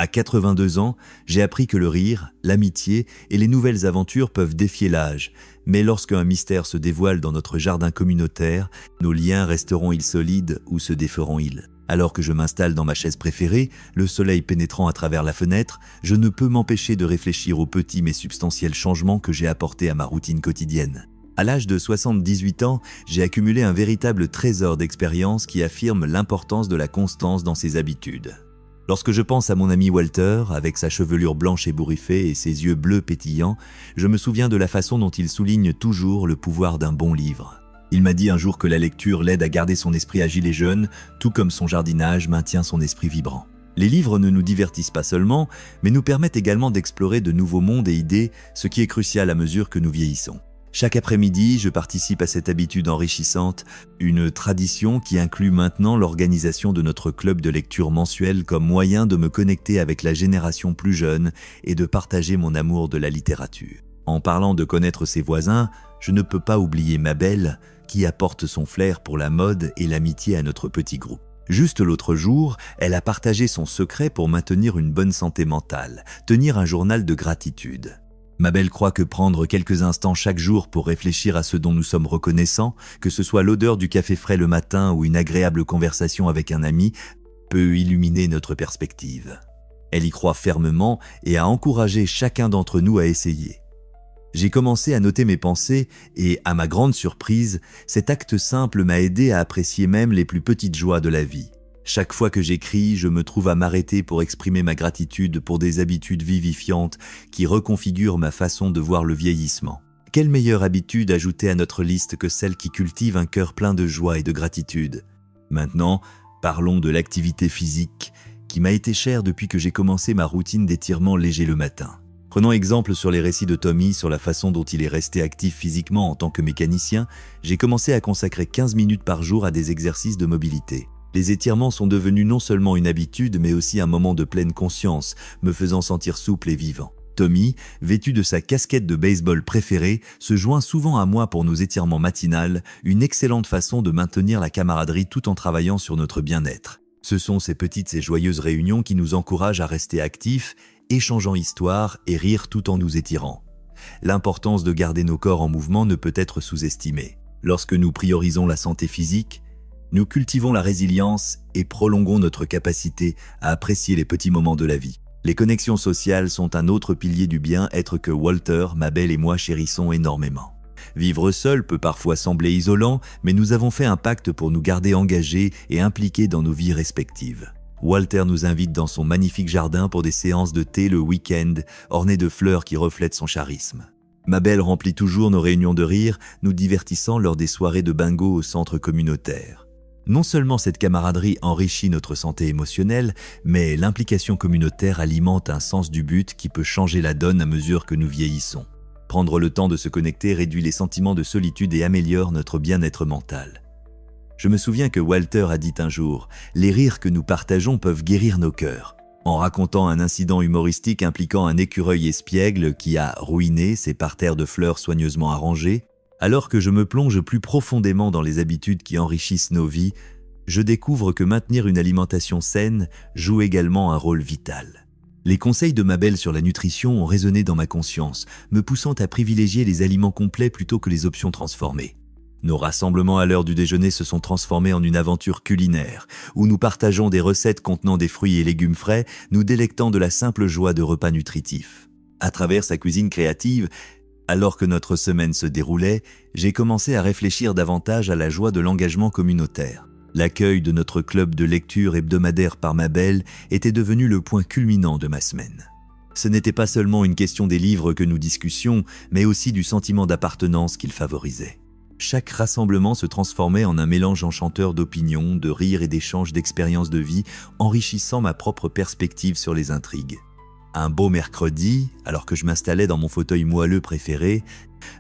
À 82 ans, j'ai appris que le rire, l'amitié et les nouvelles aventures peuvent défier l'âge. Mais lorsqu'un mystère se dévoile dans notre jardin communautaire, nos liens resteront-ils solides ou se déferont-ils ? Alors que je m'installe dans ma chaise préférée, le soleil pénétrant à travers la fenêtre, je ne peux m'empêcher de réfléchir aux petits mais substantiels changements que j'ai apportés à ma routine quotidienne. À l'âge de 78 ans, j'ai accumulé un véritable trésor d'expérience qui affirme l'importance de la constance dans ses habitudes. Lorsque je pense à mon ami Walter, avec sa chevelure blanche ébouriffée et ses yeux bleus pétillants, je me souviens de la façon dont il souligne toujours le pouvoir d'un bon livre. Il m'a dit un jour que la lecture l'aide à garder son esprit agile et jeune, tout comme son jardinage maintient son esprit vibrant. Les livres ne nous divertissent pas seulement, mais nous permettent également d'explorer de nouveaux mondes et idées, ce qui est crucial à mesure que nous vieillissons. Chaque après-midi, je participe à cette habitude enrichissante, une tradition qui inclut maintenant l'organisation de notre club de lecture mensuel comme moyen de me connecter avec la génération plus jeune et de partager mon amour de la littérature. En parlant de connaître ses voisins, je ne peux pas oublier Mabel, qui apporte son flair pour la mode et l'amitié à notre petit groupe. Juste l'autre jour, elle a partagé son secret pour maintenir une bonne santé mentale, tenir un journal de gratitude. Mabel croit que prendre quelques instants chaque jour pour réfléchir à ce dont nous sommes reconnaissants, que ce soit l'odeur du café frais le matin ou une agréable conversation avec un ami, peut illuminer notre perspective. Elle y croit fermement et a encouragé chacun d'entre nous à essayer. J'ai commencé à noter mes pensées et, à ma grande surprise, cet acte simple m'a aidé à apprécier même les plus petites joies de la vie. Chaque fois que j'écris, je me trouve à m'arrêter pour exprimer ma gratitude pour des habitudes vivifiantes qui reconfigurent ma façon de voir le vieillissement. Quelle meilleure habitude ajouter à notre liste que celle qui cultive un cœur plein de joie et de gratitude ? Maintenant, parlons de l'activité physique qui m'a été chère depuis que j'ai commencé ma routine d'étirement léger le matin. Prenons exemple sur les récits de Tommy sur la façon dont il est resté actif physiquement en tant que mécanicien, j'ai commencé à consacrer 15 minutes par jour à des exercices de mobilité. Les étirements sont devenus non seulement une habitude, mais aussi un moment de pleine conscience, me faisant sentir souple et vivant. Tommy, vêtu de sa casquette de baseball préférée, se joint souvent à moi pour nos étirements matinales, une excellente façon de maintenir la camaraderie tout en travaillant sur notre bien-être. Ce sont ces petites et joyeuses réunions qui nous encouragent à rester actifs, échangeant histoire et rire tout en nous étirant. L'importance de garder nos corps en mouvement ne peut être sous-estimée. Lorsque nous priorisons la santé physique, nous cultivons la résilience et prolongons notre capacité à apprécier les petits moments de la vie. Les connexions sociales sont un autre pilier du bien-être que Walter, Mabel et moi chérissons énormément. Vivre seul peut parfois sembler isolant, mais nous avons fait un pacte pour nous garder engagés et impliqués dans nos vies respectives. Walter nous invite dans son magnifique jardin pour des séances de thé le week-end, ornées de fleurs qui reflètent son charisme. Mabel remplit toujours nos réunions de rire, nous divertissant lors des soirées de bingo au centre communautaire. Non seulement cette camaraderie enrichit notre santé émotionnelle, mais l'implication communautaire alimente un sens du but qui peut changer la donne à mesure que nous vieillissons. Prendre le temps de se connecter réduit les sentiments de solitude et améliore notre bien-être mental. Je me souviens que Walter a dit un jour « Les rires que nous partageons peuvent guérir nos cœurs ». En racontant un incident humoristique impliquant un écureuil espiègle qui a ruiné ses parterres de fleurs soigneusement arrangés, alors que je me plonge plus profondément dans les habitudes qui enrichissent nos vies, je découvre que maintenir une alimentation saine joue également un rôle vital. Les conseils de Mabel sur la nutrition ont résonné dans ma conscience, me poussant à privilégier les aliments complets plutôt que les options transformées. Nos rassemblements à l'heure du déjeuner se sont transformés en une aventure culinaire, où nous partageons des recettes contenant des fruits et légumes frais, nous délectant de la simple joie de repas nutritifs. À travers sa cuisine créative, alors que notre semaine se déroulait, j'ai commencé à réfléchir davantage à la joie de l'engagement communautaire. L'accueil de notre club de lecture hebdomadaire par Mabel était devenu le point culminant de ma semaine. Ce n'était pas seulement une question des livres que nous discussions, mais aussi du sentiment d'appartenance qu'il favorisait. Chaque rassemblement se transformait en un mélange enchanteur d'opinions, de rires et d'échanges d'expériences de vie, enrichissant ma propre perspective sur les intrigues. Un beau mercredi, alors que je m'installais dans mon fauteuil moelleux préféré,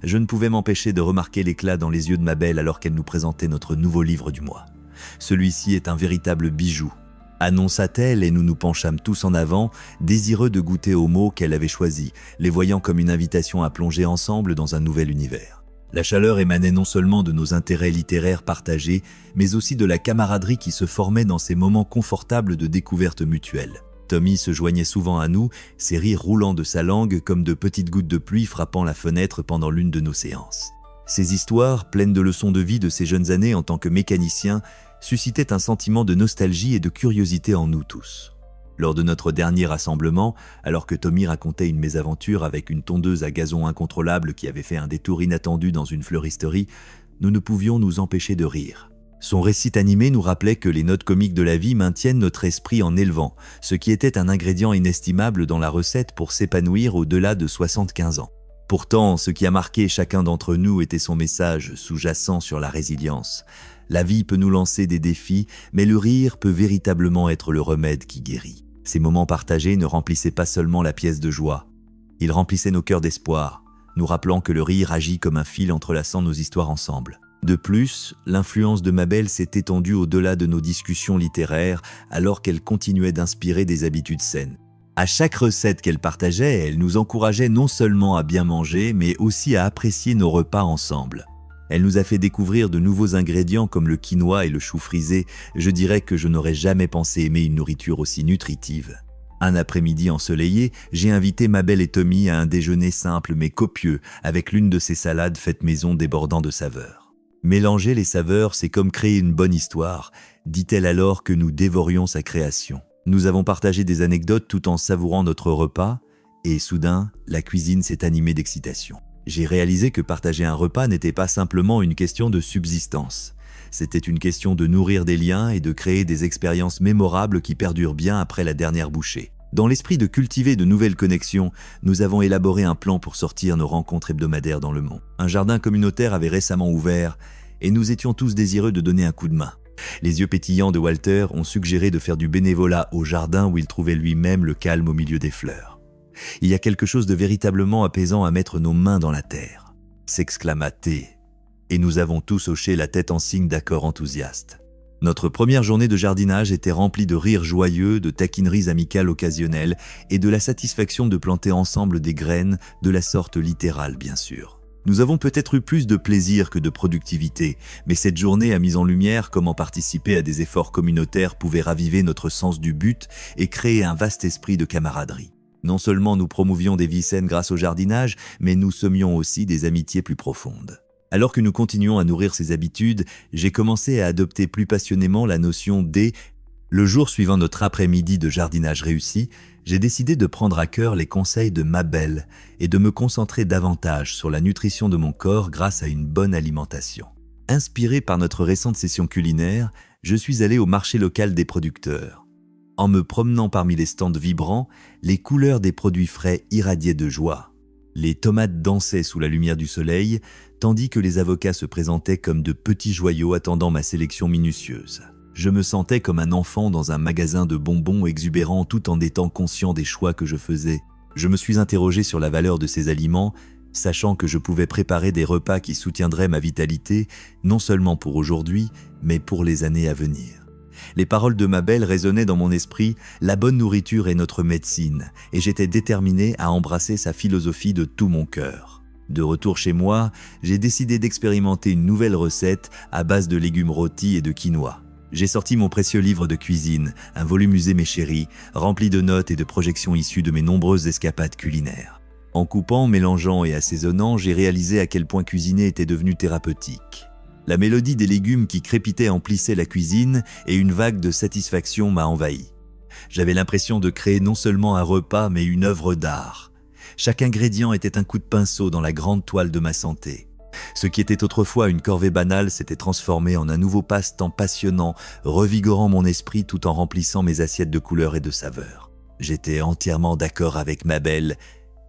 je ne pouvais m'empêcher de remarquer l'éclat dans les yeux de Mabel alors qu'elle nous présentait notre nouveau livre du mois. Celui-ci est un véritable bijou, annonça-t-elle et nous nous penchâmes tous en avant, désireux de goûter aux mots qu'elle avait choisis, les voyant comme une invitation à plonger ensemble dans un nouvel univers. La chaleur émanait non seulement de nos intérêts littéraires partagés, mais aussi de la camaraderie qui se formait dans ces moments confortables de découverte mutuelle. Tommy se joignait souvent à nous, ses rires roulant de sa langue comme de petites gouttes de pluie frappant la fenêtre pendant l'une de nos séances. Ces histoires, pleines de leçons de vie de ses jeunes années en tant que mécanicien, suscitaient un sentiment de nostalgie et de curiosité en nous tous. Lors de notre dernier rassemblement, alors que Tommy racontait une mésaventure avec une tondeuse à gazon incontrôlable qui avait fait un détour inattendu dans une fleuristerie, nous ne pouvions nous empêcher de rire. Son récit animé nous rappelait que les notes comiques de la vie maintiennent notre esprit en élevant, ce qui était un ingrédient inestimable dans la recette pour s'épanouir au-delà de 75 ans. Pourtant, ce qui a marqué chacun d'entre nous était son message sous-jacent sur la résilience. La vie peut nous lancer des défis, mais le rire peut véritablement être le remède qui guérit. Ces moments partagés ne remplissaient pas seulement la pièce de joie. Ils remplissaient nos cœurs d'espoir, nous rappelant que le rire agit comme un fil entrelaçant nos histoires ensemble. De plus, l'influence de Mabel s'est étendue au-delà de nos discussions littéraires alors qu'elle continuait d'inspirer des habitudes saines. À chaque recette qu'elle partageait, elle nous encourageait non seulement à bien manger, mais aussi à apprécier nos repas ensemble. Elle nous a fait découvrir de nouveaux ingrédients comme le quinoa et le chou frisé. Je dirais que je n'aurais jamais pensé aimer une nourriture aussi nutritive. Un après-midi ensoleillé, j'ai invité Mabel et Tommy à un déjeuner simple mais copieux, avec l'une de ces salades faites maison débordant de saveurs. Mélanger les saveurs, c'est comme créer une bonne histoire, dit-elle alors que nous dévorions sa création. Nous avons partagé des anecdotes tout en savourant notre repas, et soudain, la cuisine s'est animée d'excitation. J'ai réalisé que partager un repas n'était pas simplement une question de subsistance. C'était une question de nourrir des liens et de créer des expériences mémorables qui perdurent bien après la dernière bouchée. Dans l'esprit de cultiver de nouvelles connexions, nous avons élaboré un plan pour sortir nos rencontres hebdomadaires dans le monde. Un jardin communautaire avait récemment ouvert et nous étions tous désireux de donner un coup de main. Les yeux pétillants de Walter ont suggéré de faire du bénévolat au jardin où il trouvait lui-même le calme au milieu des fleurs. Il y a quelque chose de véritablement apaisant à mettre nos mains dans la terre, s'exclama T, et nous avons tous hoché la tête en signe d'accord enthousiaste. Notre première journée de jardinage était remplie de rires joyeux, de taquineries amicales occasionnelles et de la satisfaction de planter ensemble des graines, de la sorte littérale bien sûr. Nous avons peut-être eu plus de plaisir que de productivité, mais cette journée a mis en lumière comment participer à des efforts communautaires pouvait raviver notre sens du but et créer un vaste esprit de camaraderie. Non seulement nous promouvions des vies saines grâce au jardinage, mais nous semions aussi des amitiés plus profondes. Alors que nous continuons à nourrir ces habitudes, j'ai commencé à adopter plus passionnément la notion d'. Le jour suivant notre après-midi de jardinage réussi, j'ai décidé de prendre à cœur les conseils de Mabel et de me concentrer davantage sur la nutrition de mon corps grâce à une bonne alimentation. Inspiré par notre récente session culinaire, je suis allé au marché local des producteurs. En me promenant parmi les stands vibrants, les couleurs des produits frais irradiaient de joie. Les tomates dansaient sous la lumière du soleil, tandis que les avocats se présentaient comme de petits joyaux attendant ma sélection minutieuse. Je me sentais comme un enfant dans un magasin de bonbons exubérants tout en étant conscient des choix que je faisais. Je me suis interrogé sur la valeur de ces aliments, sachant que je pouvais préparer des repas qui soutiendraient ma vitalité, non seulement pour aujourd'hui, mais pour les années à venir. Les paroles de Mabel résonnaient dans mon esprit, la bonne nourriture est notre médecine, et j'étais déterminé à embrasser sa philosophie de tout mon cœur. De retour chez moi, j'ai décidé d'expérimenter une nouvelle recette à base de légumes rôtis et de quinoa. J'ai sorti mon précieux livre de cuisine, un volume usé mais chéri, rempli de notes et de projections issues de mes nombreuses escapades culinaires. En coupant, mélangeant et assaisonnant, j'ai réalisé à quel point cuisiner était devenu thérapeutique. La mélodie des légumes qui crépitaient emplissait la cuisine et une vague de satisfaction m'a envahi. J'avais l'impression de créer non seulement un repas mais une œuvre d'art. Chaque ingrédient était un coup de pinceau dans la grande toile de ma santé. Ce qui était autrefois une corvée banale s'était transformé en un nouveau passe-temps passionnant, revigorant mon esprit tout en remplissant mes assiettes de couleurs et de saveurs. J'étais entièrement d'accord avec Mabel,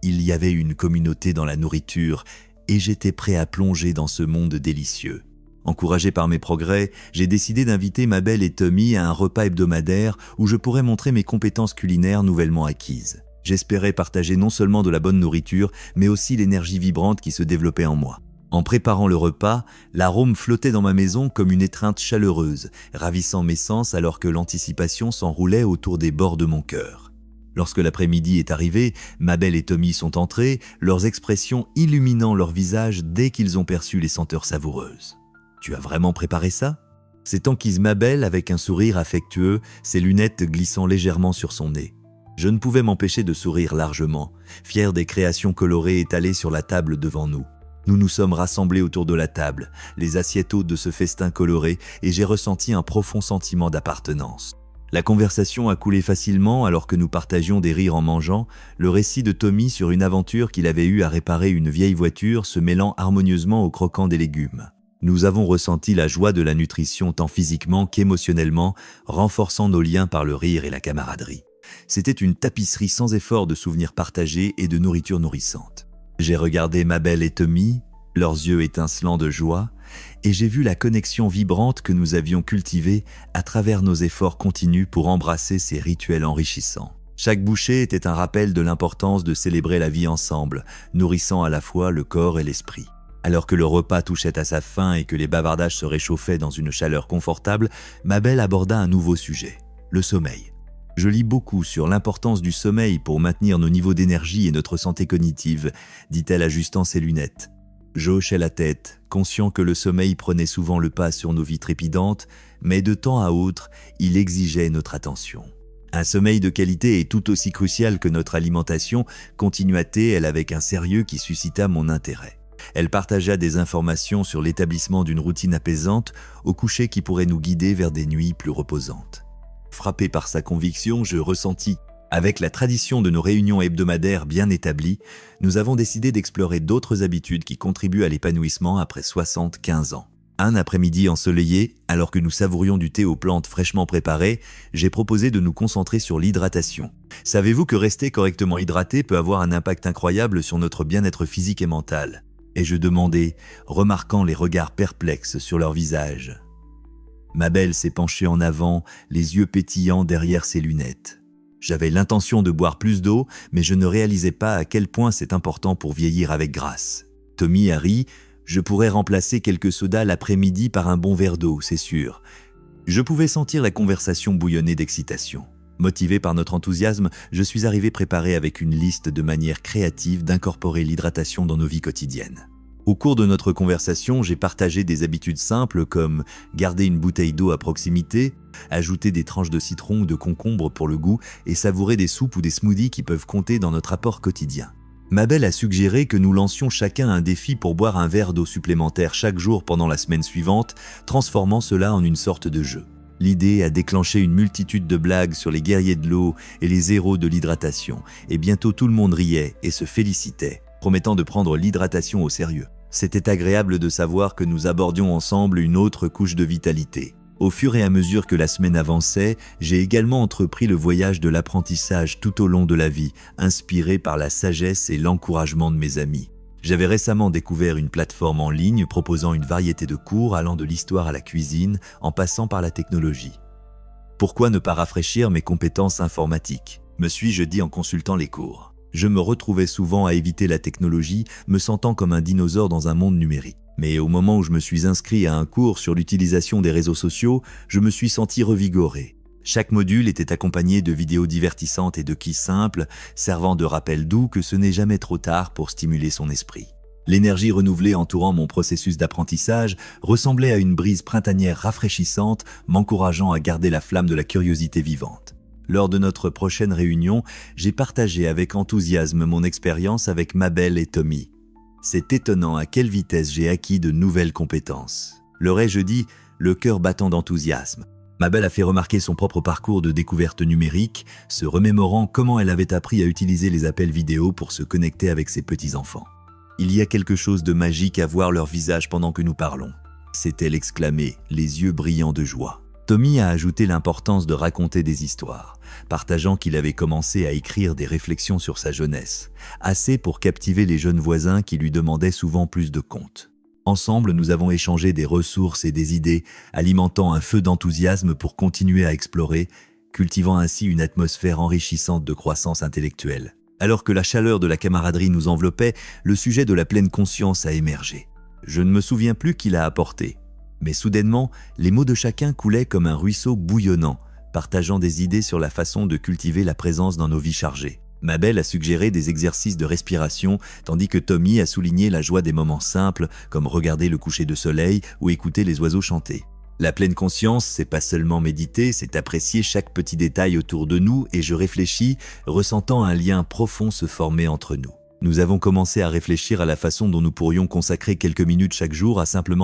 il y avait une communauté dans la nourriture et j'étais prêt à plonger dans ce monde délicieux. Encouragé par mes progrès, j'ai décidé d'inviter Mabel et Tommy à un repas hebdomadaire où je pourrais montrer mes compétences culinaires nouvellement acquises. J'espérais partager non seulement de la bonne nourriture, mais aussi l'énergie vibrante qui se développait en moi. En préparant le repas, l'arôme flottait dans ma maison comme une étreinte chaleureuse, ravissant mes sens alors que l'anticipation s'enroulait autour des bords de mon cœur. Lorsque l'après-midi est arrivé, Mabel et Tommy sont entrés, leurs expressions illuminant leurs visages dès qu'ils ont perçu les senteurs savoureuses. « Tu as vraiment préparé ça ?» C'est enquise Mabel avec un sourire affectueux, ses lunettes glissant légèrement sur son nez. Je ne pouvais m'empêcher de sourire largement, fier des créations colorées étalées sur la table devant nous. Nous nous sommes rassemblés autour de la table, les assiettes hautes de ce festin coloré, et j'ai ressenti un profond sentiment d'appartenance. La conversation a coulé facilement alors que nous partagions des rires en mangeant, le récit de Tommy sur une aventure qu'il avait eue à réparer une vieille voiture se mêlant harmonieusement au croquant des légumes. Nous avons ressenti la joie de la nutrition tant physiquement qu'émotionnellement, renforçant nos liens par le rire et la camaraderie. C'était une tapisserie sans effort de souvenirs partagés et de nourriture nourrissante. J'ai regardé Mabel et Tommy, leurs yeux étincelants de joie, et j'ai vu la connexion vibrante que nous avions cultivée à travers nos efforts continus pour embrasser ces rituels enrichissants. Chaque bouchée était un rappel de l'importance de célébrer la vie ensemble, nourrissant à la fois le corps et l'esprit. Alors que le repas touchait à sa fin et que les bavardages se réchauffaient dans une chaleur confortable, Mabel aborda un nouveau sujet, le sommeil. Je lis beaucoup sur l'importance du sommeil pour maintenir nos niveaux d'énergie et notre santé cognitive, dit-elle ajustant ses lunettes. Je hochai la tête, conscient que le sommeil prenait souvent le pas sur nos vies trépidantes, mais de temps à autre, il exigeait notre attention. Un sommeil de qualité est tout aussi crucial que notre alimentation, continua-t-elle avec un sérieux qui suscita mon intérêt. Elle partagea des informations sur l'établissement d'une routine apaisante au coucher qui pourrait nous guider vers des nuits plus reposantes. Frappé par sa conviction, je ressentis, avec la tradition de nos réunions hebdomadaires bien établies, nous avons décidé d'explorer d'autres habitudes qui contribuent à l'épanouissement après 75 ans. Un après-midi ensoleillé, alors que nous savourions du thé aux plantes fraîchement préparées, j'ai proposé de nous concentrer sur l'hydratation. Savez-vous que rester correctement hydraté peut avoir un impact incroyable sur notre bien-être physique et mental ? Et je demandai, remarquant les regards perplexes sur leur visage. Mabel s'est penchée en avant, les yeux pétillants derrière ses lunettes. J'avais l'intention de boire plus d'eau, mais je ne réalisais pas à quel point c'est important pour vieillir avec grâce. Tommy a ri, je pourrais remplacer quelques sodas l'après-midi par un bon verre d'eau, c'est sûr. Je pouvais sentir la conversation bouillonner d'excitation. Motivé par notre enthousiasme, je suis arrivé préparé avec une liste de manières créatives d'incorporer l'hydratation dans nos vies quotidiennes. Au cours de notre conversation, j'ai partagé des habitudes simples comme garder une bouteille d'eau à proximité, ajouter des tranches de citron ou de concombre pour le goût et savourer des soupes ou des smoothies qui peuvent compter dans notre apport quotidien. Mabel a suggéré que nous lancions chacun un défi pour boire un verre d'eau supplémentaire chaque jour pendant la semaine suivante, transformant cela en une sorte de jeu. L'idée a déclenché une multitude de blagues sur les guerriers de l'eau et les héros de l'hydratation, et bientôt tout le monde riait et se félicitait, promettant de prendre l'hydratation au sérieux. C'était agréable de savoir que nous abordions ensemble une autre couche de vitalité. Au fur et à mesure que la semaine avançait, j'ai également entrepris le voyage de l'apprentissage tout au long de la vie, inspiré par la sagesse et l'encouragement de mes amis. J'avais récemment découvert une plateforme en ligne proposant une variété de cours allant de l'histoire à la cuisine, en passant par la technologie. Pourquoi ne pas rafraîchir mes compétences informatiques ? Me suis-je dit en consultant les cours. Je me retrouvais souvent à éviter la technologie, me sentant comme un dinosaure dans un monde numérique. Mais au moment où je me suis inscrit à un cours sur l'utilisation des réseaux sociaux, je me suis senti revigoré. Chaque module était accompagné de vidéos divertissantes et de quiz simples, servant de rappel doux que ce n'est jamais trop tard pour stimuler son esprit. L'énergie renouvelée entourant mon processus d'apprentissage ressemblait à une brise printanière rafraîchissante, m'encourageant à garder la flamme de la curiosité vivante. Lors de notre prochaine réunion, j'ai partagé avec enthousiasme mon expérience avec Mabel et Tommy. C'est étonnant à quelle vitesse j'ai acquis de nouvelles compétences. Leur ai-je dit, le cœur battant d'enthousiasme. Mabel a fait remarquer son propre parcours de découverte numérique, se remémorant comment elle avait appris à utiliser les appels vidéo pour se connecter avec ses petits-enfants. Il y a quelque chose de magique à voir leur visage pendant que nous parlons. S'est-elle exclamée, les yeux brillants de joie. Tommy a ajouté l'importance de raconter des histoires, partageant qu'il avait commencé à écrire des réflexions sur sa jeunesse, assez pour captiver les jeunes voisins qui lui demandaient souvent plus de contes. Ensemble, nous avons échangé des ressources et des idées, alimentant un feu d'enthousiasme pour continuer à explorer, cultivant ainsi une atmosphère enrichissante de croissance intellectuelle. Alors que la chaleur de la camaraderie nous enveloppait, le sujet de la pleine conscience a émergé. Je ne me souviens plus qui l'a apporté. Mais soudainement, les mots de chacun coulaient comme un ruisseau bouillonnant, partageant des idées sur la façon de cultiver la présence dans nos vies chargées. Mabel a suggéré des exercices de respiration, tandis que Tommy a souligné la joie des moments simples, comme regarder le coucher de soleil ou écouter les oiseaux chanter. La pleine conscience, c'est pas seulement méditer, c'est apprécier chaque petit détail autour de nous et je réfléchis, ressentant un lien profond se former entre nous. Nous avons commencé à réfléchir à la façon dont nous pourrions consacrer quelques minutes chaque jour à simplement